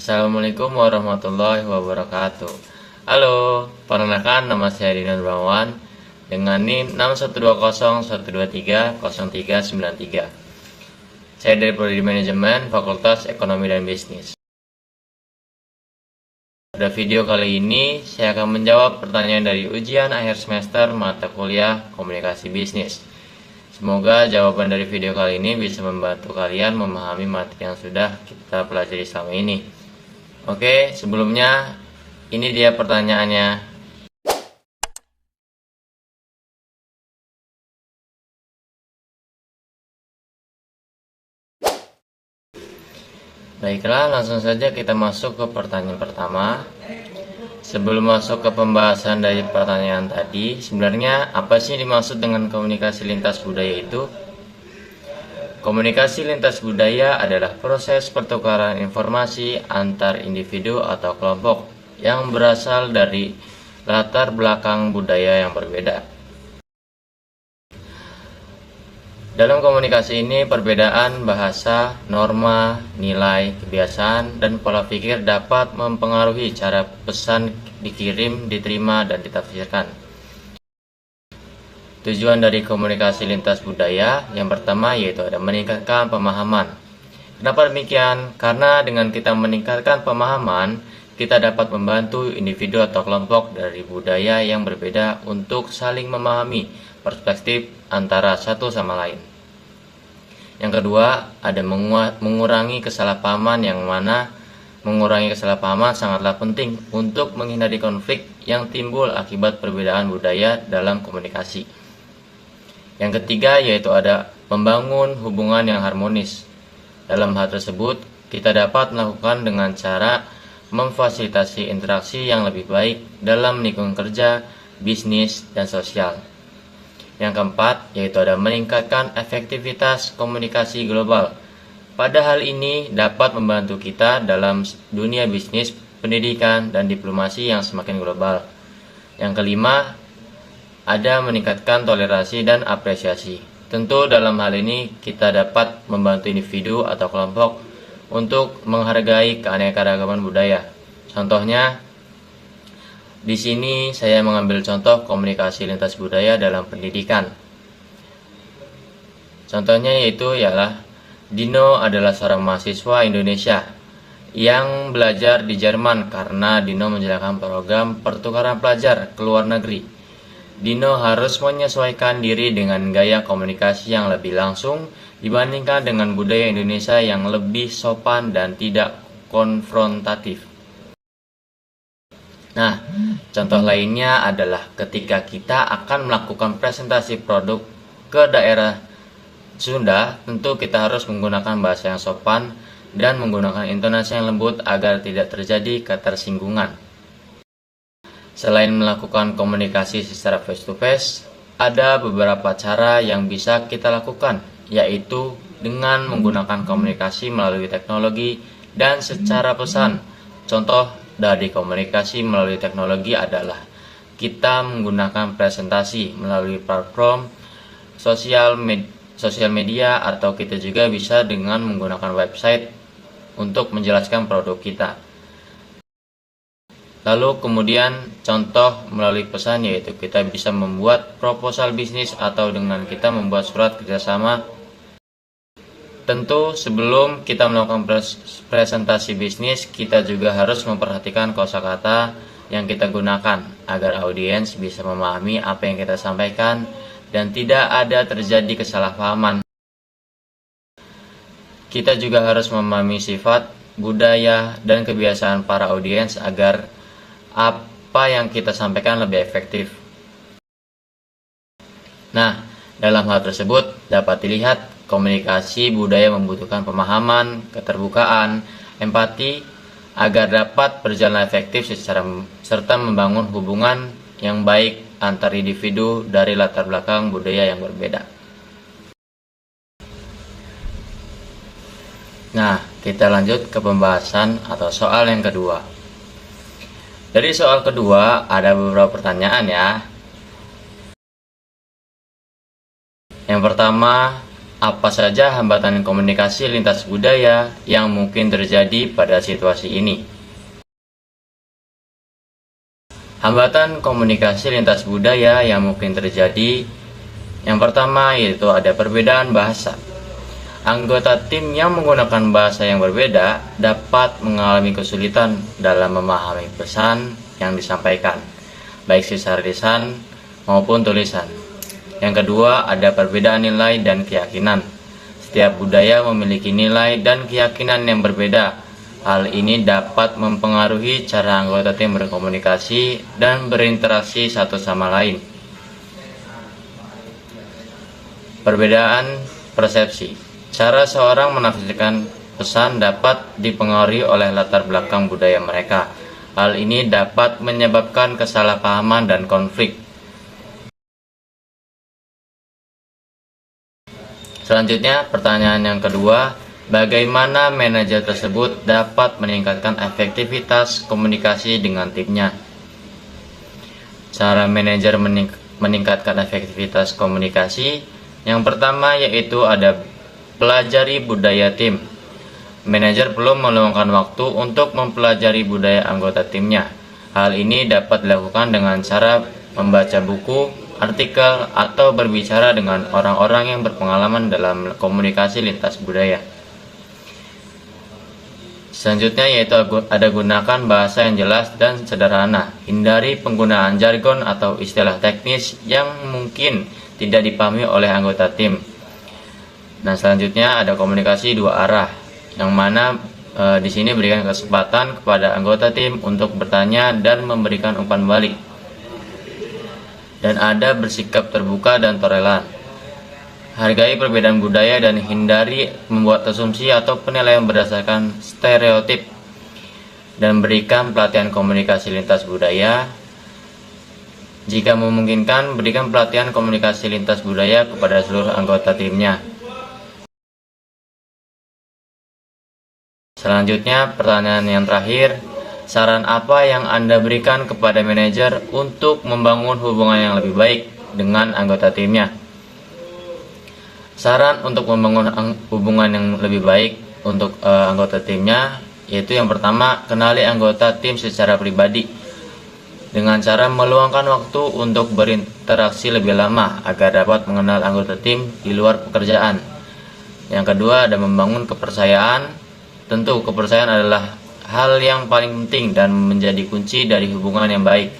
Assalamualaikum warahmatullahi wabarakatuh. Halo, perkenalkan nama saya Dinan Brawan dengan NIM 61201230393. Saya dari Prodi Manajemen Fakultas Ekonomi dan Bisnis. Pada video kali ini saya akan menjawab pertanyaan dari ujian akhir semester mata kuliah Komunikasi Bisnis. Semoga jawaban dari video kali ini bisa membantu kalian memahami materi yang sudah kita pelajari selama ini. Oke, sebelumnya ini dia pertanyaannya. Baiklah, langsung saja kita masuk ke pertanyaan pertama. Sebelum masuk ke pembahasan dari pertanyaan tadi, sebenarnya apa sih dimaksud dengan komunikasi lintas budaya itu? Komunikasi lintas budaya adalah proses pertukaran informasi antar individu atau kelompok yang berasal dari latar belakang budaya yang berbeda. Dalam komunikasi ini, perbedaan bahasa, norma, nilai, kebiasaan, dan pola pikir dapat mempengaruhi cara pesan dikirim, diterima, dan ditafsirkan. Tujuan dari komunikasi lintas budaya yang pertama yaitu ada meningkatkan pemahaman. Kenapa demikian? Karena dengan kita meningkatkan pemahaman, kita dapat membantu individu atau kelompok dari budaya yang berbeda untuk saling memahami perspektif antara satu sama lain. Yang kedua, ada mengurangi kesalahpahaman, yang mana mengurangi kesalahpahaman sangatlah penting untuk menghindari konflik yang timbul akibat perbedaan budaya dalam komunikasi. Yang ketiga, yaitu ada membangun hubungan yang harmonis. Dalam hal tersebut, kita dapat melakukan dengan cara memfasilitasi interaksi yang lebih baik dalam lingkungan kerja, bisnis, dan sosial. Yang keempat, yaitu ada meningkatkan efektivitas komunikasi global. Pada hal ini dapat membantu kita dalam dunia bisnis, pendidikan, dan diplomasi yang semakin global. Yang kelima, ada meningkatkan toleransi dan apresiasi. Tentu dalam hal ini kita dapat membantu individu atau kelompok untuk menghargai keanekaragaman budaya. Contohnya, di sini saya mengambil contoh komunikasi lintas budaya dalam pendidikan. Contohnya yaitu ialah Dino adalah seorang mahasiswa Indonesia yang belajar di Jerman karena Dino menjalankan program pertukaran pelajar ke luar negeri. Dino harus menyesuaikan diri dengan gaya komunikasi yang lebih langsung dibandingkan dengan budaya Indonesia yang lebih sopan dan tidak konfrontatif. Nah, contoh lainnya adalah ketika kita akan melakukan presentasi produk ke daerah Sunda, tentu kita harus menggunakan bahasa yang sopan dan menggunakan intonasi yang lembut agar tidak terjadi ketersinggungan. Selain melakukan komunikasi secara face to face, ada beberapa cara yang bisa kita lakukan, yaitu dengan menggunakan komunikasi melalui teknologi dan secara pesan. Contoh dari komunikasi melalui teknologi adalah kita menggunakan presentasi melalui platform sosial media, atau kita juga bisa dengan menggunakan website untuk menjelaskan produk kita. Lalu kemudian contoh melalui pesan yaitu kita bisa membuat proposal bisnis atau dengan kita membuat surat kerjasama. Tentu sebelum kita melakukan presentasi bisnis, kita juga harus memperhatikan kosakata yang kita gunakan agar audiens bisa memahami apa yang kita sampaikan dan tidak ada terjadi kesalahpahaman. Kita juga harus memahami sifat, budaya, dan kebiasaan para audiens agar apa yang kita sampaikan lebih efektif. Nah, dalam hal tersebut dapat dilihat komunikasi budaya membutuhkan pemahaman, keterbukaan, empati agar dapat berjalan efektif serta membangun hubungan yang baik antar individu dari latar belakang budaya yang berbeda. Nah, kita lanjut ke pembahasan atau soal yang kedua. Dari soal kedua ada beberapa pertanyaan ya. Yang pertama, Apa saja hambatan komunikasi lintas budaya yang mungkin terjadi pada situasi ini? Hambatan komunikasi lintas budaya yang mungkin terjadi, yang pertama yaitu ada perbedaan bahasa. Anggota tim yang menggunakan bahasa yang berbeda dapat mengalami kesulitan dalam memahami pesan yang disampaikan, baik secara lisan maupun tulisan. Yang kedua, ada perbedaan nilai dan keyakinan. Setiap budaya memiliki nilai dan keyakinan yang berbeda. Hal ini dapat mempengaruhi cara anggota tim berkomunikasi dan berinteraksi satu sama lain. Perbedaan persepsi. Cara seorang menafsirkan pesan dapat dipengaruhi oleh latar belakang budaya mereka. Hal ini dapat menyebabkan kesalahpahaman dan konflik. Selanjutnya, pertanyaan yang kedua, bagaimana manajer tersebut dapat meningkatkan efektivitas komunikasi dengan timnya? Cara manajer meningkatkan efektivitas komunikasi, yang pertama yaitu ada pelajari budaya tim. Manajer perlu meluangkan waktu untuk mempelajari budaya anggota timnya. Hal ini dapat dilakukan dengan cara membaca buku, artikel, atau berbicara dengan orang-orang yang berpengalaman dalam komunikasi lintas budaya. Selanjutnya yaitu ada gunakan bahasa yang jelas dan sederhana. Hindari penggunaan jargon atau istilah teknis yang mungkin tidak dipahami oleh anggota tim. Nah, selanjutnya ada komunikasi dua arah, yang mana di sini berikan kesempatan kepada anggota tim untuk bertanya dan memberikan umpan balik. Dan ada bersikap terbuka dan toleran. Hargai perbedaan budaya dan hindari membuat asumsi atau penilaian berdasarkan stereotip. Dan berikan pelatihan komunikasi lintas budaya. Jika memungkinkan, berikan pelatihan komunikasi lintas budaya kepada seluruh anggota timnya. Selanjutnya, pertanyaan yang terakhir. Saran apa yang Anda berikan kepada manajer untuk membangun hubungan yang lebih baik dengan anggota timnya? Saran untuk membangun hubungan yang lebih baik untuk anggota timnya, yaitu yang pertama, kenali anggota tim secara pribadi dengan cara meluangkan waktu untuk berinteraksi lebih lama agar dapat mengenal anggota tim di luar pekerjaan. Yang kedua, ada membangun kepercayaan. Tentu kepercayaan adalah hal yang paling penting dan menjadi kunci dari hubungan yang baik.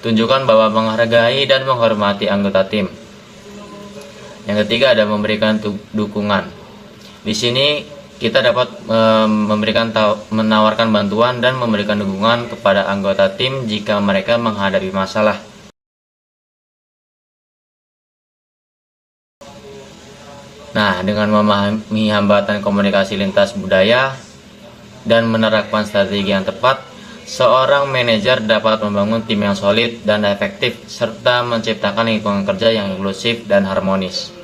Tunjukkan bahwa menghargai dan menghormati anggota tim. Yang ketiga, ada memberikan dukungan. Di sini kita dapat menawarkan bantuan dan memberikan dukungan kepada anggota tim jika mereka menghadapi masalah. Nah, dengan memahami hambatan komunikasi lintas budaya dan menerapkan strategi yang tepat, seorang manajer dapat membangun tim yang solid dan efektif serta menciptakan lingkungan kerja yang inklusif dan harmonis.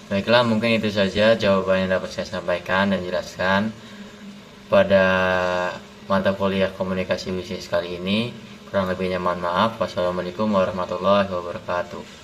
Baiklah, mungkin itu saja jawaban yang dapat saya sampaikan dan jelaskan pada mata kuliah komunikasi bisnis kali ini. Kurang lebihnya mohon maaf. Wassalamualaikum warahmatullahi wabarakatuh.